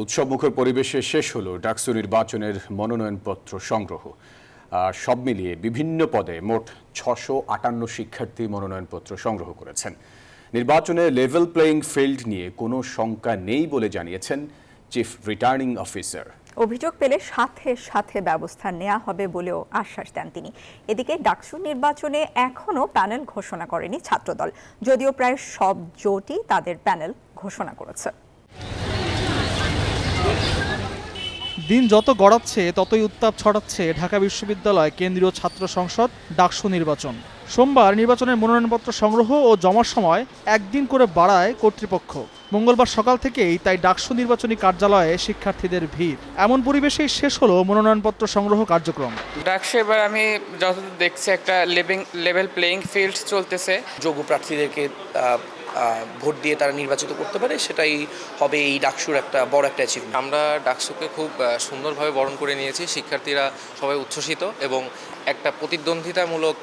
উৎসবমুখর পরিবেশে শেষ হলো ডাকসু নির্বাচনের মনোনয়নপত্র সংগ্রহ। সব মিলিয়ে বিভিন্ন পদে মোট ৬৫৮ শিক্ষার্থী মনোনয়নপত্র সংগ্রহ করেছেন। নির্বাচনে লেভেল প্লেয়িং ফিল্ড নিয়ে কোনো শঙ্কা নেই বলে জানিয়েছেন চিফ রিটার্নিং অফিসার। অভিযোগ পেলে সাথে সাথে ব্যবস্থা নেওয়া হবে বলেও আশ্বাস দেন তিনি। এদিকে ডাকসু নির্বাচনে এখনও প্যানেল ঘোষণা করেনি ছাত্রদল, যদিও প্রায় সব জোটই তাদের প্যানেল ঘোষণা করেছে। দিন যত গড়াচ্ছে ততই উত্তাপ ছড়াচ্ছে ঢাকা বিশ্ববিদ্যালয় কেন্দ্রীয় ছাত্র সংসদ ডাকসু নির্বাচন। সোমবার নির্বাচনের মনোনয়নপত্র সংগ্রহ ও জমার সময় একদিন করে বাড়ায় কর্তৃপক্ষ। মঙ্গলবার সকাল থেকেই তাই ডাকসু নির্বাচনী কার্যালয়ে শিক্ষার্থীদের ভিড়। এমন পরিবেশেই শেষ হলো মনোনয়নপত্র সংগ্রহ কার্যক্রম। ডাকসু এবার আমি যতদূর দেখছি একটা লেভেল প্লেয়িং ফিল্ড চলতেছে। যোগ্য প্রার্থীদেরকে ভোট দিয়ে তারা নির্বাচিত করতে পারে, সেটাই হবে এই ডাকসুর একটা বড় একটা অ্যাচিভমেন্ট। আমরা ডাকসুকে খুব সুন্দরভাবে বরণ করে নিয়েছি। শিক্ষার্থীরা সবাই উচ্ছ্বসিত এবং একটা প্রতিদ্বন্দ্বিতামূলক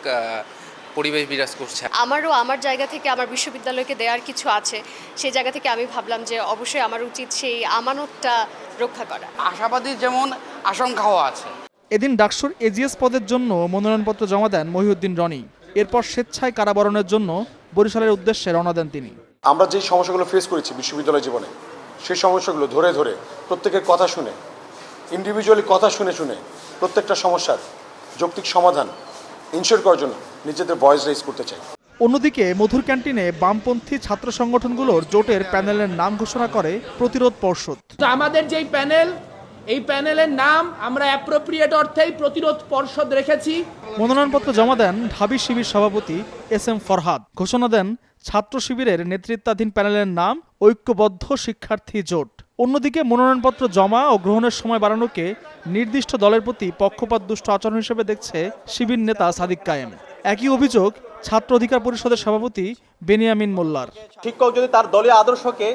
পরিবেশ বিরাজ করছে। আমারও আমার জায়গা থেকে আমার বিশ্ববিদ্যালয়কে দেওয়ার কিছু আছে, সেই জায়গা থেকে আমি ভাবলাম যে অবশ্যই আমার উচিত সেই আমানতটা রক্ষা করা। আশাবাদী যেমন আশঙ্কাও আছে। এদিন ডাকসুর এজিএস পদের জন্য মনোনয়নপত্র জমা দেন মহিউদ্দিন রনি। এরপর স্বেচ্ছায় কারাবরণের জন্য বরিশালের উদ্দেশ্যে রওনা দেন তিনি। আমরা যে সমস্যাগুলো ফেস করেছি বিশ্ববিদ্যালয় জীবনে, সেই সমস্যাগুলো ধরে ধরে প্রত্যেকের কথা শুনে, ইন্ডিভিজুয়ালি কথা শুনে শুনে প্রত্যেকটা সমস্যার যৌক্তিক সমাধান ইনশিওর করার জন্য নিজেদের ভয়েস রেজ করতে চাই। অন্যদিকে মধুর ক্যান্টিনে বামপন্থী ছাত্র সংগঠনগুলোর জোটের প্যানেলের নাম ঘোষণা করে প্রতিরোধ পর্ষদ। আমাদের যেই প্যানেল, এই প্যানেলের নাম আমরা অ্যাপ্রোপ্রিয়েট অর্থেই প্রতিরোধ পর্ষদ রেখেছি। মনোনয়নপত্র জমা দেন ঢাবি শিবির সভাপতি এস.এম. ফরহাদ। ঘোষণা দেন ছাত্র শিবিরের নেতৃত্বাধীন প্যানেলের নাম ঐক্যবদ্ধ শিক্ষার্থী জোট। অন্যদিকে মনোনয়নপত্র জমা ও গ্রহণের সময় বাড়ানোকে নির্দিষ্ট দলের প্রতি পক্ষপাতদুষ্ট আচরণ হিসেবে দেখছে শিবির নেতা সাদিক কায়েম। একই অভিযোগ ছাত্র অধিকার পরিষদের সভাপতি বেনিয়ামিন মোল্লার। শিক্ষক যদি তার দলীয় আদর্শকে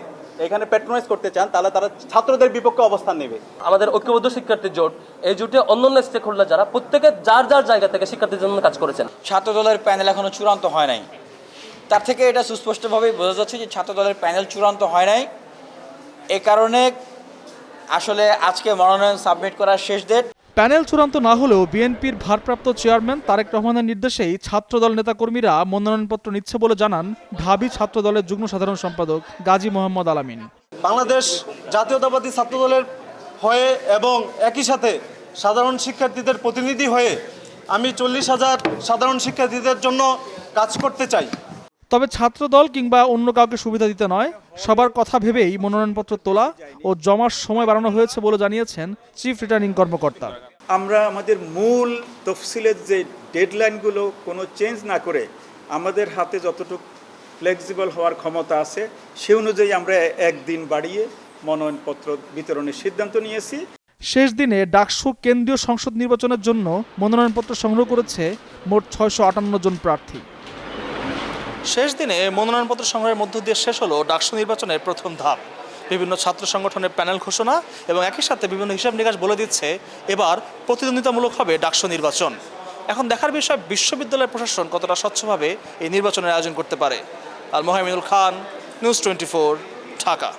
এখানে প্যাট্রোনাইজ করতে চান, তাহলে তারা ছাত্রদের বিপক্ষে অবস্থান নেবে। আমাদের ঐক্যবদ্ধ শিক্ষার্থী জোট, এই জোটে অন্যান্য স্টেক হোল্ডার যারা প্রত্যেকে যার যার জায়গা থেকে শিক্ষার্থীর জন্য কাজ করেছেন। ছাত্র দলের প্যানেল এখনো চূড়ান্ত হয় নাই, তার থেকে এটা সুস্পষ্টভাবে বোঝা যাচ্ছে যে ছাত্র দলের প্যানেল চূড়ান্ত হয় নাই। এ কারণে আসলে আজকে মনোনয়ন সাবমিট করার শেষ ডেট। প্যানেল চূড়ান্ত না হলেও বিএনপির ভারপ্রাপ্ত চেয়ারম্যান তারেক রহমানের নির্দেশেই ছাত্রদল নেতাকর্মীরা মনোনয়নপত্র নিচ্ছে বলে জানান ঢাবি ছাত্রদলের যুগ্ম সাধারণ সম্পাদক গাজী মোহাম্মদ আলামিন। বাংলাদেশ জাতীয়তাবাদী ছাত্রদলের হয়ে এবং একই সাথে সাধারণ শিক্ষার্থীদের প্রতিনিধি হয়ে আমি 40,000 সাধারণ শিক্ষার্থীদের জন্য কাজ করতে চাই। তবে ছাত্রদল কিংবা অন্য কাউকে সুবিধা দিতে নয়, সবার কথা ভেবেই মনোনয়নপত্র তোলা ও জমার সময় বাড়ানো হয়েছে বলে জানিয়েছেন চিফ রিটার্নিং কর্মকর্তা। আমরা আমাদের মূল তফসিলের যে ডেডলাইনগুলো কোনো চেঞ্জ না করে আমাদের হাতে যতটুকু ফ্লেক্সিবল হওয়ার ক্ষমতা আছে সে অনুযায়ী আমরা একদিন বাড়িয়ে মনোনয়নপত্র বিতরণের সিদ্ধান্ত নিয়েছি। শেষ দিনে ডাকসু কেন্দ্রীয় সংসদ নির্বাচনের জন্য মনোনয়নপত্র সংগ্রহ করেছে মোট ৬৫৮ জন প্রার্থী। শেষ দিনে মনোনয়নপত্র সংগ্রহের মধ্য দিয়ে শেষ হলো ডাকসু নির্বাচনের প্রথম ধাপ। বিভিন্ন ছাত্র সংগঠনের প্যানেল ঘোষণা এবং একই সাথে বিভিন্ন হিসাব নিকাশ বলে দিচ্ছে এবার প্রতিদ্বন্দ্বিতামূলক হবে ডাকসু নির্বাচন। এখন দেখার বিষয় বিশ্ববিদ্যালয় প্রশাসন কতটা স্বচ্ছভাবে এই নির্বাচনের আয়োজন করতে পারে। আল মোহাম্মদুল খান, নিউজ 24, ঢাকা।